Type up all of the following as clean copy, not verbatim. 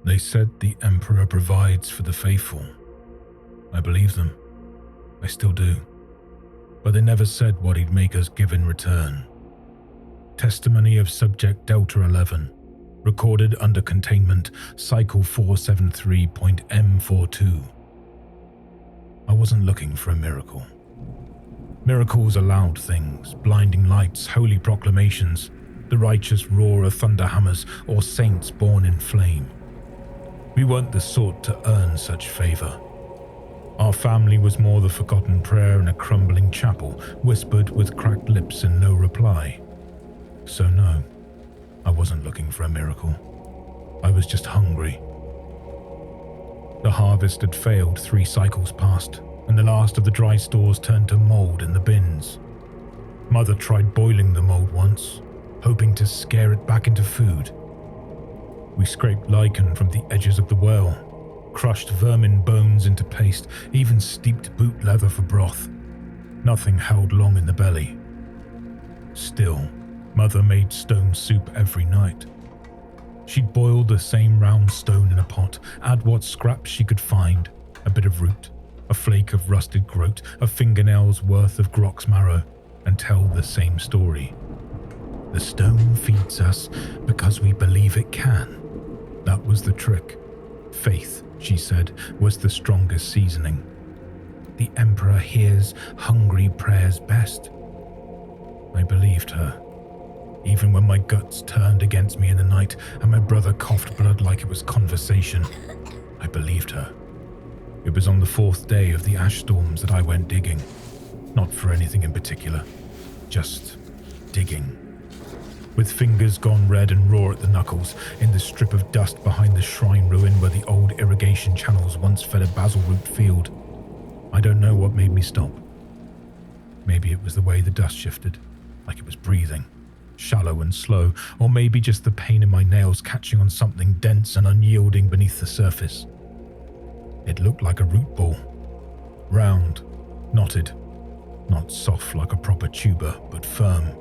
They said the Emperor provides for the faithful. I believe them. I still do. But they never said what he'd make us give in return. Testimony of Subject Delta 11, recorded under Containment, Cycle 473.M42. I wasn't looking for a miracle. Miracles are loud things, blinding lights, holy proclamations, the righteous roar of thunder hammers, or saints born in flame. We weren't the sort to earn such favor. Our family was more the forgotten prayer in a crumbling chapel, whispered with cracked lips and no reply. So no, I wasn't looking for a miracle. I was just hungry. The harvest had failed 3 cycles past, and the last of the dry stores turned to mold in the bins. Mother tried boiling the mold once, hoping to scare it back into food. We scraped lichen from the edges of the well, crushed vermin bones into paste, even steeped boot leather for broth. Nothing held long in the belly. Still, Mother made stone soup every night. She'd boil the same round stone in a pot, add what scraps she could find, a bit of root, a flake of rusted groat, a fingernail's worth of grok's marrow, and tell the same story. The stone feeds us because we believe it can. That was the trick. Faith, she said, was the strongest seasoning. The Emperor hears hungry prayers best. I believed her. Even when my guts turned against me in the night and my brother coughed blood like it was conversation, I believed her. It was on the 4th day of the ash storms that I went digging. Not for anything in particular, just digging. With fingers gone red and raw at the knuckles, in the strip of dust behind the shrine ruin where the old irrigation channels once fed a basil root field. I don't know what made me stop. Maybe it was the way the dust shifted, like it was breathing. Shallow and slow, or maybe just the pain in my nails catching on something dense and unyielding beneath the surface. It looked like a root ball. Round, knotted, not soft like a proper tuber, but firm.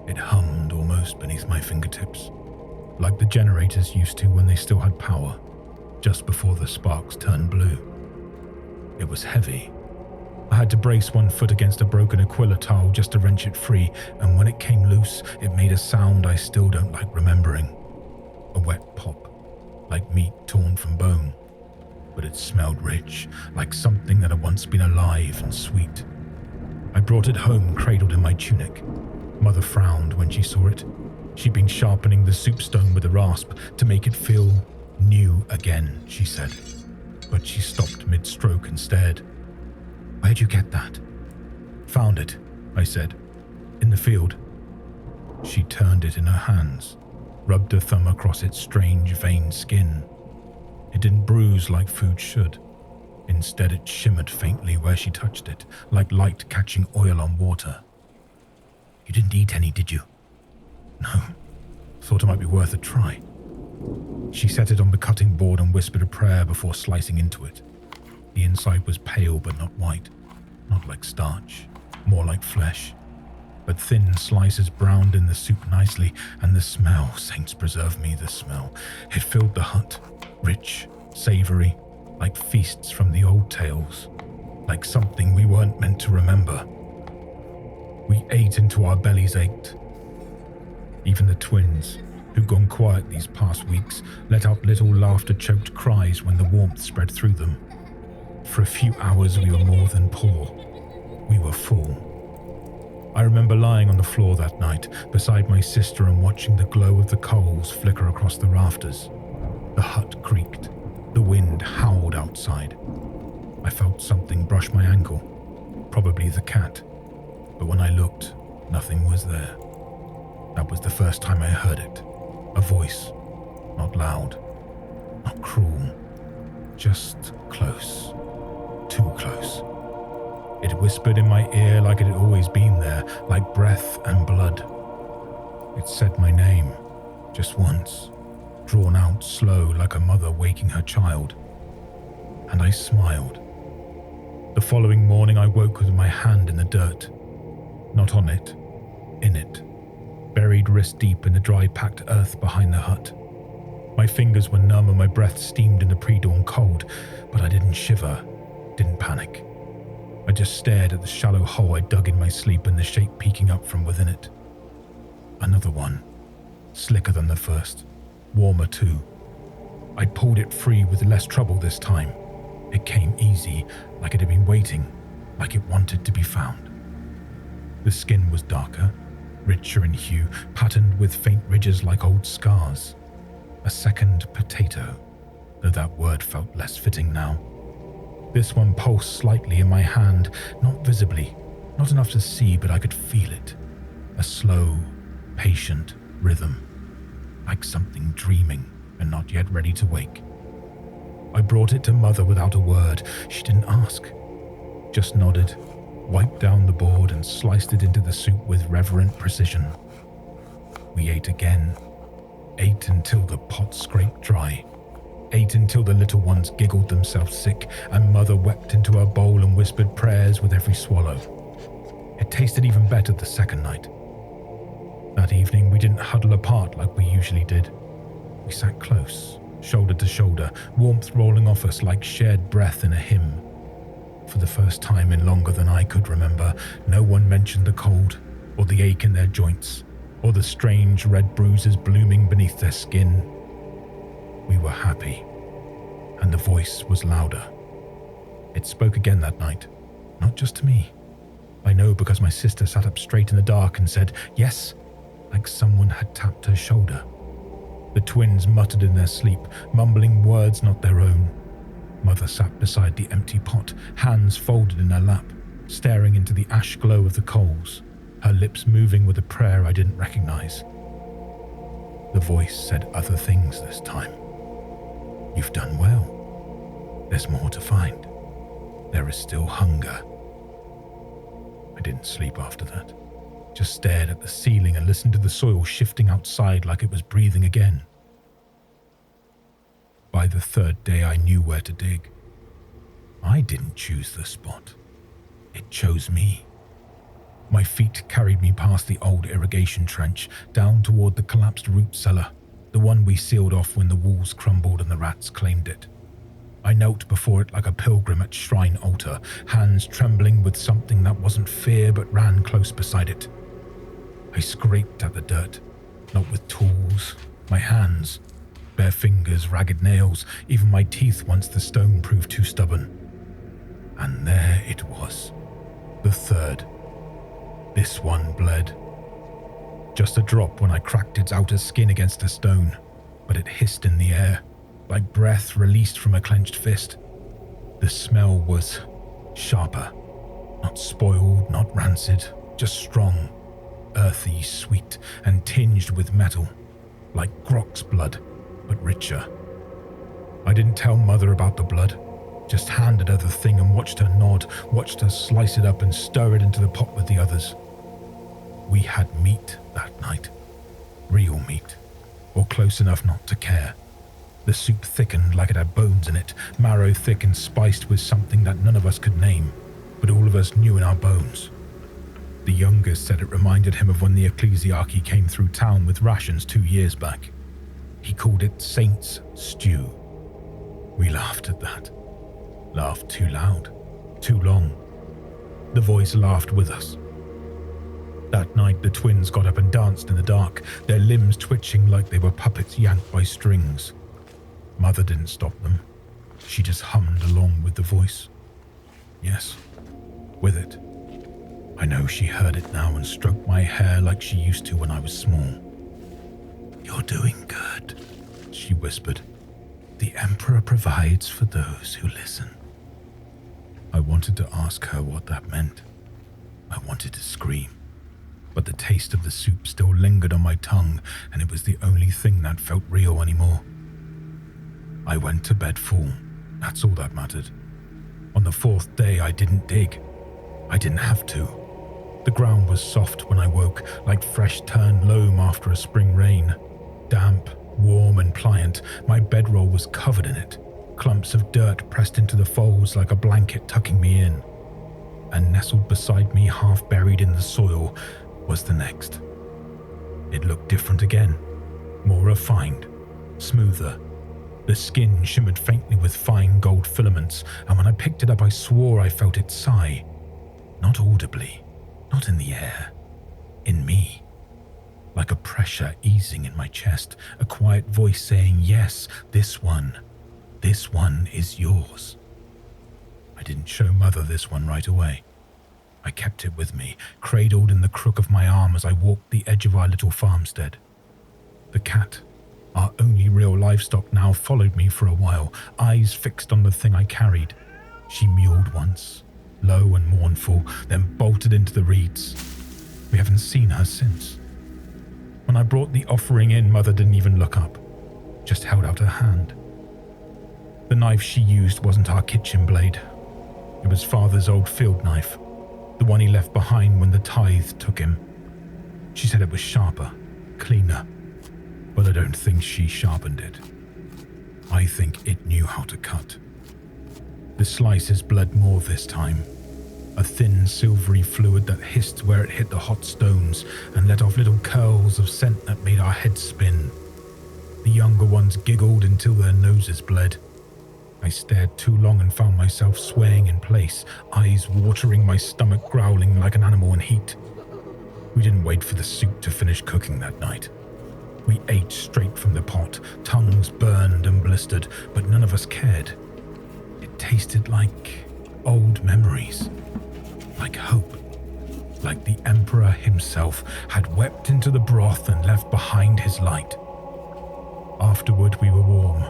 It hummed almost beneath my fingertips, like the generators used to when they still had power, just before the sparks turned blue. It was heavy. I had to brace one foot against a broken Aquila tile just to wrench it free, and when it came loose, it made a sound I still don't like remembering. A wet pop, like meat torn from bone. But it smelled rich, like something that had once been alive and sweet. I brought it home cradled in my tunic. Mother frowned when she saw it. She'd been sharpening the soup stone with a rasp to make it feel new again, she said. But she stopped mid-stroke and stared. "Where'd you get that?" "Found it," I said. "In the field." She turned it in her hands, rubbed her thumb across its strange veined skin. It didn't bruise like food should. Instead, it shimmered faintly where she touched it, like light catching oil on water. "You didn't eat any, did you?" "No. Thought it might be worth a try." She set it on the cutting board and whispered a prayer before slicing into it. The inside was pale but not white, not like starch, more like flesh. But thin slices browned in the soup nicely, and the smell, saints preserve me, the smell. It filled the hut, rich, savory, like feasts from the old tales, like something we weren't meant to remember. We ate until our bellies ached. Even the twins, who'd gone quiet these past weeks, let out little laughter-choked cries when the warmth spread through them. For a few hours we were more than poor. We were full. I remember lying on the floor that night beside my sister and watching the glow of the coals flicker across the rafters. The hut creaked. The wind howled outside. I felt something brush my ankle, probably the cat. But when I looked, nothing was there. That was the first time I heard it. A voice, not loud, not cruel, just close. Too close. It whispered in my ear like it had always been there, like breath and blood. It said my name, just once, drawn out slow like a mother waking her child. And I smiled. The following morning I woke with my hand in the dirt. Not on it, in it, buried wrist deep in the dry packed earth behind the hut. My fingers were numb and my breath steamed in the pre-dawn cold, but I didn't shiver, didn't panic. I just stared at the shallow hole I dug in my sleep and the shape peeking up from within it. Another one, slicker than the first, warmer too. I'd pulled it free with less trouble this time. It came easy, like it had been waiting, like it wanted to be found. The skin was darker, richer in hue, patterned with faint ridges like old scars. A second potato, though that word felt less fitting now. This one pulsed slightly in my hand, not visibly, not enough to see, but I could feel it. A slow, patient rhythm, like something dreaming and not yet ready to wake. I brought it to Mother without a word. She didn't ask, just nodded, wiped down the board and sliced it into the soup with reverent precision. We ate again, ate until the pot scraped dry, ate until the little ones giggled themselves sick and Mother wept into her bowl and whispered prayers with every swallow. It tasted even better the second night. That evening we didn't huddle apart like we usually did. We sat close, shoulder to shoulder, warmth rolling off us like shared breath in a hymn. For the first time in longer than I could remember, no one mentioned the cold, or the ache in their joints, or the strange red bruises blooming beneath their skin. We were happy, and the voice was louder. It spoke again that night, not just to me. I know because my sister sat up straight in the dark and said, yes, like someone had tapped her shoulder. The twins muttered in their sleep, mumbling words not their own. Mother sat beside the empty pot, hands folded in her lap, staring into the ash glow of the coals, her lips moving with a prayer I didn't recognize. The voice said other things this time. You've done well. There's more to find. There is still hunger. I didn't sleep after that. Just stared at the ceiling and listened to the soil shifting outside like it was breathing again. By the third day, I knew where to dig. I didn't choose the spot. It chose me. My feet carried me past the old irrigation trench, down toward the collapsed root cellar, the one we sealed off when the walls crumbled and the rats claimed it. I knelt before it like a pilgrim at shrine altar, hands trembling with something that wasn't fear but ran close beside it. I scraped at the dirt, not with tools, my hands, bare fingers, ragged nails, even my teeth once the stone proved too stubborn. And there it was, the third. This one bled. Just a drop when I cracked its outer skin against a stone, but it hissed in the air, like breath released from a clenched fist. The smell was sharper, not spoiled, not rancid, just strong, earthy, sweet, and tinged with metal, like Grok's blood, but richer. I didn't tell Mother about the blood, just handed her the thing and watched her nod, watched her slice it up and stir it into the pot with the others. We had meat that night, real meat, or close enough not to care. The soup thickened like it had bones in it, marrow thick and spiced with something that none of us could name, but all of us knew in our bones. The youngest said it reminded him of when the ecclesiarchy came through town with rations 2 years back. He called it Saints' Stew. We laughed at that. Laughed too loud, too long. The voice laughed with us. That night the twins got up and danced in the dark, their limbs twitching like they were puppets yanked by strings. Mother didn't stop them. She just hummed along with the voice. Yes, with it. I know she heard it now and stroked my hair like she used to when I was small. You're doing good, she whispered. The Emperor provides for those who listen. I wanted to ask her what that meant. I wanted to scream, but the taste of the soup still lingered on my tongue, and it was the only thing that felt real anymore. I went to bed full. That's all that mattered. On the 4th day, I didn't dig. I didn't have to. The ground was soft when I woke, like fresh turned loam after a spring rain. Damp, warm and pliant, my bedroll was covered in it, clumps of dirt pressed into the folds like a blanket tucking me in. And nestled beside me, half buried in the soil, was the next. It looked different again, more refined, smoother. The skin shimmered faintly with fine gold filaments, and when I picked it up I swore I felt it sigh. Not audibly, not in the air, in me. Like a pressure easing in my chest, a quiet voice saying, yes, this one is yours. I didn't show Mother this one right away. I kept it with me, cradled in the crook of my arm as I walked the edge of our little farmstead. The cat, our only real livestock now, followed me for a while, eyes fixed on the thing I carried. She mewed once, low and mournful, then bolted into the reeds. We haven't seen her since. When I brought the offering in, Mother didn't even look up, just held out her hand. The knife she used wasn't our kitchen blade. It was Father's old field knife, the one he left behind when the tithe took him. She said it was sharper, cleaner, but I don't think she sharpened it. I think it knew how to cut. The slices bled more this time, a thin silvery fluid that hissed where it hit the hot stones and let off little curls of scent that made our heads spin. The younger ones giggled until their noses bled. I stared too long and found myself swaying in place, eyes watering, my stomach growling like an animal in heat. We didn't wait for the soup to finish cooking that night. We ate straight from the pot, tongues burned and blistered, but none of us cared. It tasted like old memories, like hope, like the Emperor himself had wept into the broth and left behind his light. Afterward we were warm,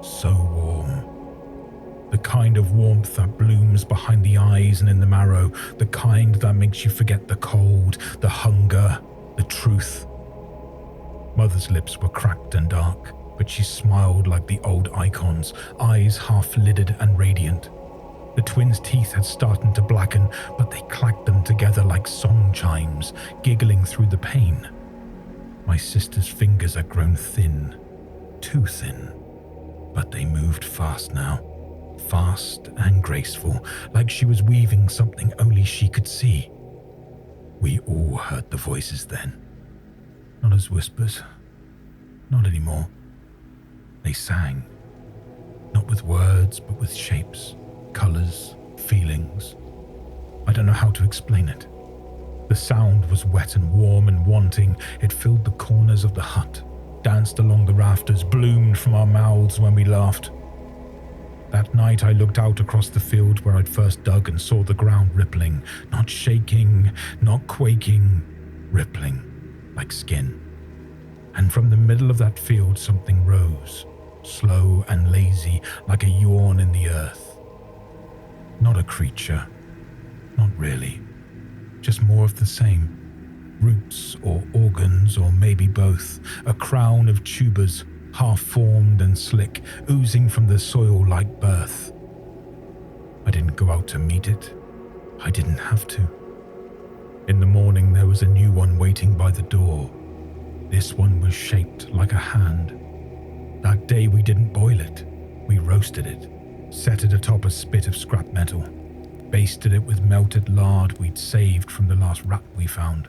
so warm. The kind of warmth that blooms behind the eyes and in the marrow, the kind that makes you forget the cold, the hunger, the truth. Mother's lips were cracked and dark, but she smiled like the old icons, eyes half-lidded and radiant. The twins' teeth had started to blacken, but they clacked them together like song chimes, giggling through the pain. My sister's fingers had grown thin, too thin, but they moved fast now, fast and graceful, like she was weaving something only she could see. We all heard the voices then. Not as whispers, not anymore. They sang, not with words, but with shapes, colors, feelings. I don't know how to explain it. The sound was wet and warm and wanting. It filled the corners of the hut, danced along the rafters, bloomed from our mouths when we laughed. That night I looked out across the field where I'd first dug and saw the ground rippling, not shaking, not quaking, rippling. Like skin. And from the middle of that field something rose, slow and lazy, like a yawn in the earth. Not a creature, not really, just more of the same. Roots or organs or maybe both, a crown of tubers, half-formed and slick, oozing from the soil like birth. I didn't go out to meet it. I didn't have to. In the morning there was a new one waiting by the door. This one was shaped like a hand. That day we didn't boil it. We roasted it, set it atop a spit of scrap metal, basted it with melted lard we'd saved from the last rat we found.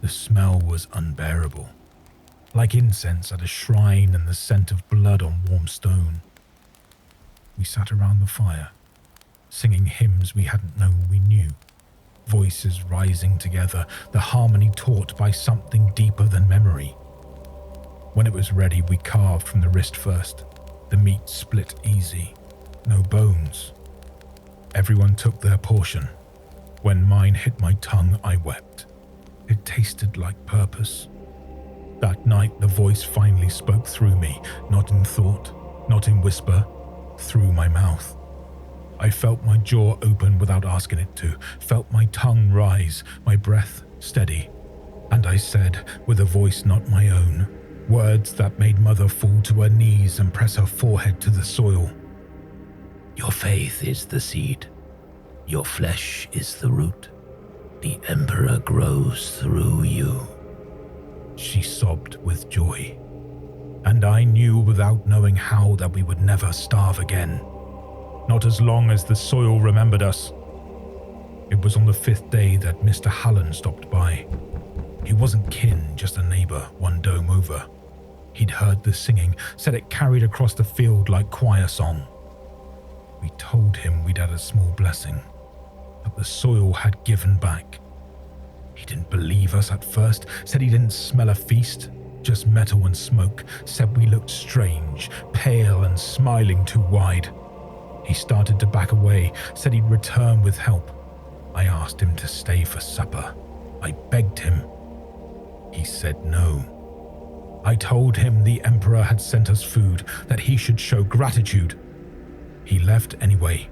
The smell was unbearable, like incense at a shrine and the scent of blood on warm stone. We sat around the fire, singing hymns we hadn't known we knew. Voices rising together, the harmony taught by something deeper than memory. When it was ready, we carved from the wrist first. The meat split easy, no bones. Everyone took their portion. When mine hit my tongue, I wept. It tasted like purpose. That night, the voice finally spoke through me, not in thought, not in whisper, through my mouth. I felt my jaw open without asking it to, felt my tongue rise, my breath steady. And I said, with a voice not my own, words that made Mother fall to her knees and press her forehead to the soil. Your faith is the seed. Your flesh is the root. The Emperor grows through you. She sobbed with joy. And I knew without knowing how that we would never starve again. Not as long as the soil remembered us. It was on the 5th day that Mr. Hallen stopped by. He wasn't kin, just a neighbor, one dome over. He'd heard the singing, said it carried across the field like choir song. We told him we'd had a small blessing, but the soil had given back. He didn't believe us at first, said he didn't smell a feast, just metal and smoke, said we looked strange, pale and smiling too wide. He started to back away, said he'd return with help. I asked him to stay for supper. I begged him. He said no. I told him the Emperor had sent us food, that he should show gratitude. He left anyway.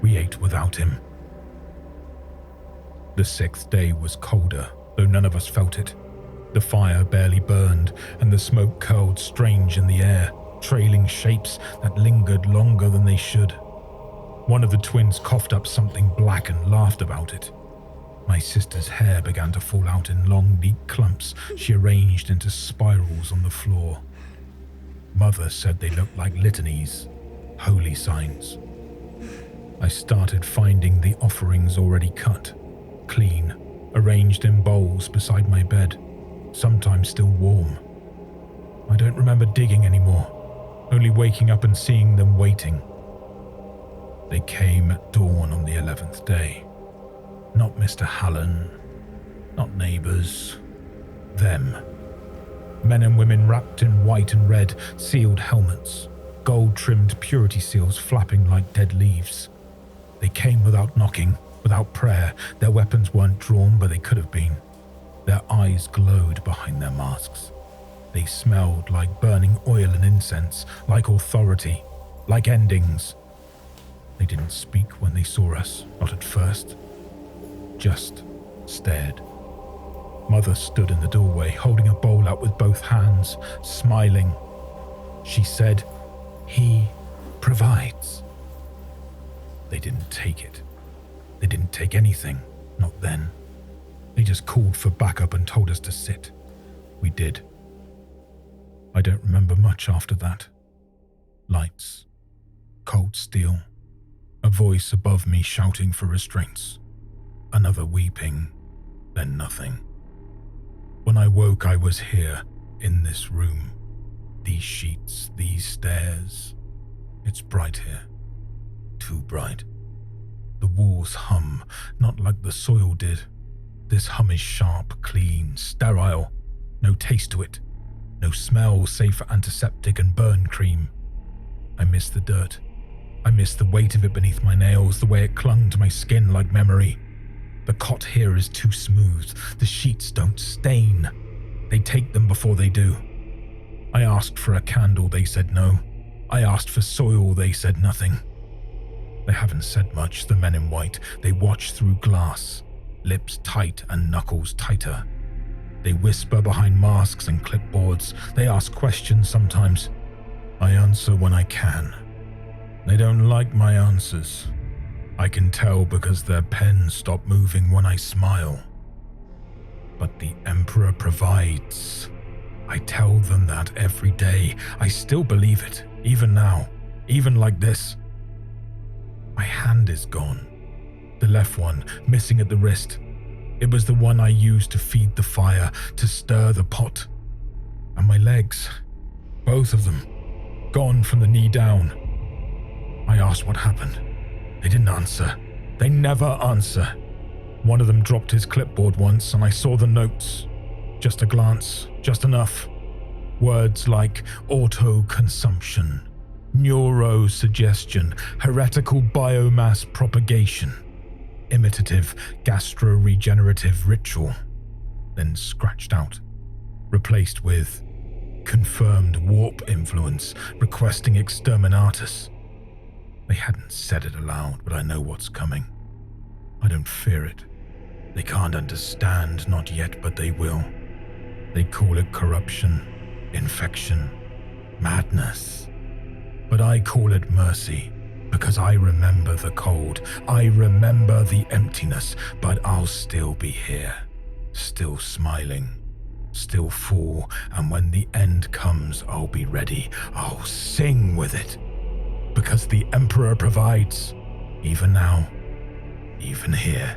We ate without him. The 6th day was colder, though none of us felt it. The fire barely burned, and the smoke curled strange in the air, trailing shapes that lingered longer than they should. One of the twins coughed up something black and laughed about it. My sister's hair began to fall out in long, neat clumps she arranged into spirals on the floor. Mother said they looked like litanies, holy signs. I started finding the offerings already cut, clean, arranged in bowls beside my bed, sometimes still warm. I don't remember digging anymore, only waking up and seeing them waiting. They came at dawn on the 11th day. Not Mr. Hallen, not neighbours, them. Men and women wrapped in white and red, sealed helmets, gold-trimmed purity seals flapping like dead leaves. They came without knocking, without prayer. Their weapons weren't drawn, but they could have been. Their eyes glowed behind their masks. They smelled like burning oil and incense, like authority, like endings. They didn't speak when they saw us, not at first. Just stared. Mother stood in the doorway, holding a bowl out with both hands, smiling. She said, "He provides." They didn't take it. They didn't take anything, not then. They just called for backup and told us to sit. We did. I don't remember much after that. Lights. Cold steel. A voice above me shouting for restraints. Another weeping, then nothing. When I woke, I was here, in this room. These sheets, these stairs. It's bright here. Too bright. The walls hum, not like the soil did. This hum is sharp, clean, sterile. No taste to it. No smell save for antiseptic and burn cream. I miss the dirt. I miss the weight of it beneath my nails, the way it clung to my skin like memory. The cot here is too smooth. The sheets don't stain. They take them before they do. I asked for a candle, they said no. I asked for soil, they said nothing. They haven't said much, the men in white. They watch through glass, lips tight and knuckles tighter. They whisper behind masks and clipboards. They ask questions sometimes. I answer when I can. They don't like my answers. I can tell because their pens stop moving when I smile. But the Emperor provides. I tell them that every day. I still believe it, even now, even like this. My hand is gone. The left one, missing at the wrist. It was the one I used to feed the fire, to stir the pot. And my legs, both of them, gone from the knee down. I asked what happened. They didn't answer. They never answer. One of them dropped his clipboard once and I saw the notes. Just a glance, just enough. Words like auto-consumption, neurosuggestion, heretical biomass propagation, imitative gastro-regenerative ritual. Then scratched out, replaced with confirmed warp influence, requesting exterminatus. They hadn't said it aloud, but I know what's coming. I don't fear it. They can't understand, not yet, but they will. They call it corruption, infection, madness. But I call it mercy, because I remember the cold. I remember the emptiness, but I'll still be here, still smiling, still full, and when the end comes, I'll be ready. I'll sing with it. Because the Emperor provides, even now, even here.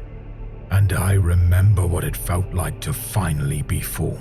And I remember what it felt like to finally be full.